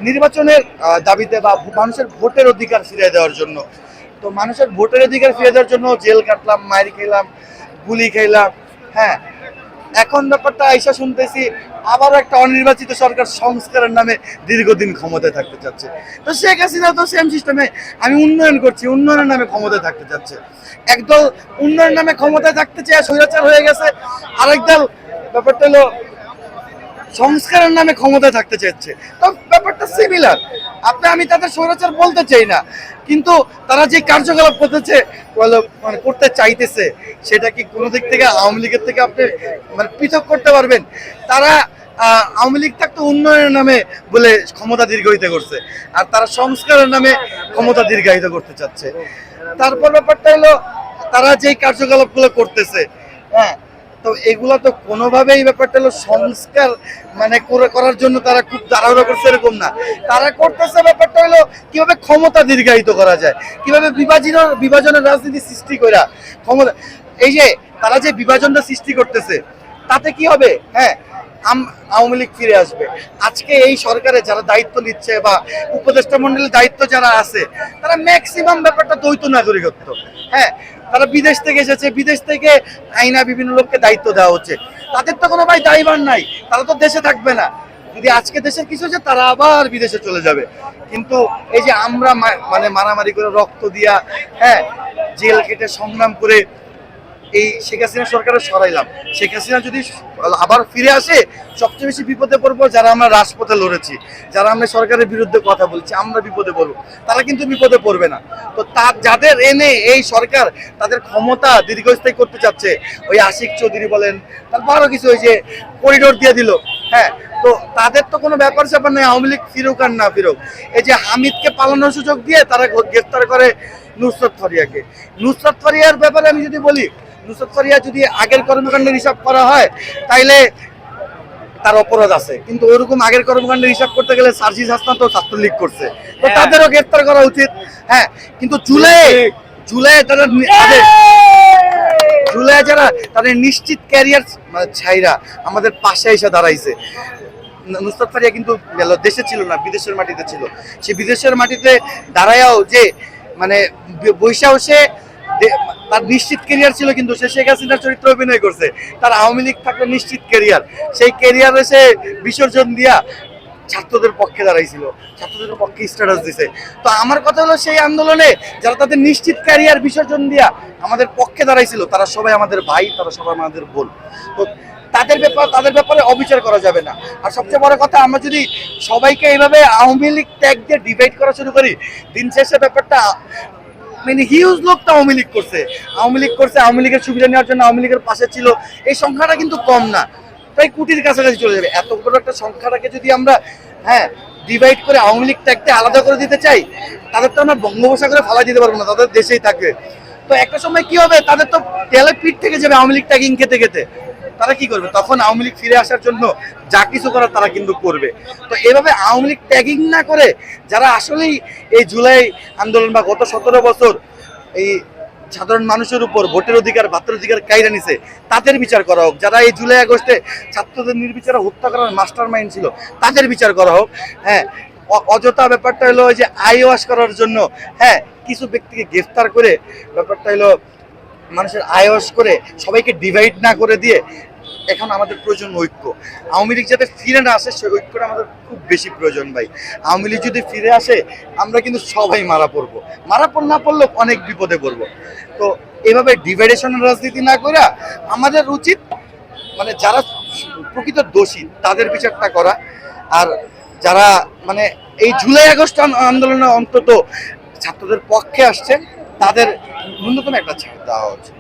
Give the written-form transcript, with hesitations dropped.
নির্বাচনের দাবিতে বা মানুষের ভোটের অধিকার ফিরিয়ে দেওয়ার জন্য। তো মানুষের ভোটের অধিকার ফিরিয়ে দেওয়ার জন্য জেল কাটলাম, মাইর খেলাম, গুলি খেলাম। হ্যাঁ, এখন ব্যাপারটা আইসা শুনতেছি আবারও একটা অনির্বাচিত সরকার সংস্কারের নামে দীর্ঘদিন ক্ষমতায় থাকতে চাচ্ছে। তো শেখ হাসিনা তো সেম সিস্টেমে আমি উন্নয়ন করছি, উন্নয়নের নামে ক্ষমতায় থাকতে চাচ্ছে। একদল উন্নয়নের নামে ক্ষমতায় থাকতে চায়, স্বৈরাচার হয়ে গেছে। আরেক দল ব্যাপারটা হলো সংস্কারের নামে ক্ষমতায় থাকতে চাচ্ছে। তো ব্যাপারটা সিমিলার। আমি তাদের স্বৈরাচার বলতে চাই না, কিন্তু তারা যে কার্যকলাপ করতেছে মানে করতে চাইতেছে, সেটা কি কোনো দিক থেকে আওয়ামী লীগের থেকে আপনি মানে পৃথক করতে পারবেন? তারা আওয়ামী লীগ থাকতো উন্নয়নের নামে বলে ক্ষমতা দীর্ঘায়িত করছে, আর তারা সংস্কারের নামে ক্ষমতা দীর্ঘায়িত করতে চাচ্ছে। তারপর ব্যাপারটা হলো তারা যেই কার্যকলাপগুলো করতেছে, হ্যাঁ, তো এগুলা তো কোনোভাবেই ব্যাপারটা হলো সংস্কার মানে করার জন্য তারা খুব তাড়াহুড়ো করছে এরকম না। তারা করতেছে ব্যাপারটা হলো কিভাবে ক্ষমতা দীর্ঘায়িত করা যায়, কিভাবে বিভাজনের রাজনীতি সৃষ্টি করা ক্ষমতা। এই যে তারা যে বিভাজনটা সৃষ্টি করতেছে, তাতে কি হবে? হ্যাঁ, আওয়ামী লীগ ফিরে আসবে। আজকে এই সরকারে যারা দায়িত্ব নিচ্ছে বা উপদেষ্টা মন্ডলীর দায়িত্ব যারা আছে, তারা ম্যাক্সিমাম ব্যাপারটা দ্বৈত নাগরিকত্ব। হ্যাঁ, তারা বিদেশ থেকে এসেছে, বিদেশ থেকে আইনা বিভিন্ন লোককে দায়িত্ব দেওয়া হচ্ছে। তাদের তো কোনো ভাই দায়ভার নাই, তারা তো দেশে থাকবে না। যদি আজকে দেশের কিছু হচ্ছে, তারা আবার বিদেশে চলে যাবে। কিন্তু এই যে আমরা মানে মারামারি করে রক্ত দিয়া, হ্যাঁ, জেল কেটে সংগ্রাম করে এই শেখ হাসিনা সরকারের সরাইলাম, শেখ হাসিনা যদি আবার ফিরে আসে, সবচেয়ে বেশি বিপদে পড়বো যারা আমরা রাজপথে লড়েছি, যারা আমরা সরকারের বিরুদ্ধে কথা বলছি, আমরা বিপদে পড়বো। তারা কিন্তু বিপদে পড়বে না। তো যাদের এনে এই সরকার তাদের ক্ষমতা দীর্ঘস্থায়ী করতে চাচ্ছে, ওই আশিক চৌধুরী বলেন, তারপর আরো কিছু ওই যে করিডোর দিয়ে দিল, হ্যাঁ, তো তাদের তো কোনো ব্যাপার স্যাপার নেই আওয়ামী লীগ ফিরুক আর না ফিরুক। এই যে হামিদকে পালানোর সুযোগ দিয়ে তারা গ্রেফতার করে নুসরাত ফারিয়াকে। নুসরাত ফারিয়ার ব্যাপারে আমি যদি বলি, নুসরাত ফারিয়া যদি আগের কর্মকাণ্ডের হিসাব করা হয়, তাইলে তার অপরাধ আছে, কিন্তু ওইরকম আগের কর্মকাণ্ডের হিসাব করতে গেলে সার্জিস হাসান তো ছাত্রলীগ করছে, তো তাদেরও গ্রেফতার করা উচিত। হ্যাঁ, কিন্তু জুলাই যারা তাদের নিশ্চিত ক্যারিয়ার ছাইরা আমাদের পাশে এসে দাঁড়াইছে। নুসরাত ফারিয়া কিন্তু দেশে ছিল না, বিদেশের মাটিতে ছিল। সে বিদেশের মাটিতে দাঁড়ায়াও যে মানে বৈশাও সে তার নিশ্চিত ক্যারিয়ার ছিল, কিন্তু সে শেখ হাসিনার চরিত্র অভিনয় করছে। তার আওয়ামী লীগ থাকলে নিশ্চিত ক্যারিয়ার, সেই ক্যারিয়ারে সে বিসর্জন দিয়া ছাত্রদের পক্ষে দাঁড়াইছিল, ছাত্রদের পক্ষে স্ট্যাটাস দিছে। তো আমার কথা হলো, সেই আন্দোলনে যারা তাদের নিশ্চিত ক্যারিয়ার বিসর্জন দিয়া আমাদের পক্ষে দাঁড়াইছিল, তারা সবাই আমাদের ভাই, তারা সবাই আমাদের বোন। তো তাদের ব্যাপারে অবিচার করা যাবে না। আর সবচেয়ে বড় কথা, আমরা যদি সবাইকে এইভাবে আওয়ামী লীগ ট্যাগ দিয়ে ডিভাইড করা শুরু করি, দিন শেষে ব্যাপারটা মানে হিউজ লোক তো আওয়ামী লীগ করছে, আওয়ামী লীগের সুবিধা নেওয়ার জন্য আওয়ামী লীগের পাশে ছিল, এই সংখ্যাটা কিন্তু কম না, প্রায় কোটির কাছাকাছি চলে যাবে। এত বড় একটা সংখ্যাটাকে যদি আমরা, হ্যাঁ, ডিভাইড করে আওয়ামী লীগ ট্যাগটা আলাদা করে দিতে চাই, তাদের তো আমরা বঙ্গোপসাগরে ফালাই দিতে পারবো না, তাদের দেশেই থাকবে। তো একটা সময় কি হবে, তাদের তো তেলের পিঠ থেকে যাবে আওয়ামী লীগ ট্যাগিং খেতে খেতে। তারা কি করবে? তখন আওয়ামী লীগ ফিরে আসার জন্য যা কিছু করার তারা কিন্তু করবে। তো এভাবে আওয়ামী লীগ ট্যাগিং না করে যারা আসলেই এই জুলাই আন্দোলন বা গত 17 বছর এই সাধারণ মানুষের উপর ভোটের অধিকার, ভাতের অধিকার কাইরা নিছে, তাদের বিচার করা হোক। যারা এই জুলাই আগস্টে ছাত্রদের নির্বিচারে হত্যা করার মাস্টার মাইন্ড ছিল, তাদের বিচার করা হোক। হ্যাঁ, অযথা ব্যাপারটা হলো যে আই ওয়াশ করার জন্য, হ্যাঁ, কিছু ব্যক্তিকে গ্রেফতার করে ব্যাপারটা হলো মানুষের আয়স করে সবাইকে ডিভাইড না করে দিয়ে, এখন আমাদের প্রয়োজন ঐক্য। আওয়ামী লীগ যাতে ফিরে না আসে, সেই ঐক্যটা আমাদের খুব বেশি প্রয়োজন ভাই। আওয়ামী লীগ যদি ফিরে আসে, আমরা কিন্তু সবাই মারা না পড়লেও অনেক বিপদে পড়বো। তো এভাবে ডিভাইডেশনের রাজনীতি না করে আমাদের উচিত মানে যারা প্রকৃত দোষী তাদের বিচারটা করা, আর যারা মানে এই জুলাই আগস্ট আন্দোলনে অন্তত ছাত্রদের পক্ষে আসছে, তাদের ন্যূনতম একটা ছাড় দেওয়া হচ্ছে।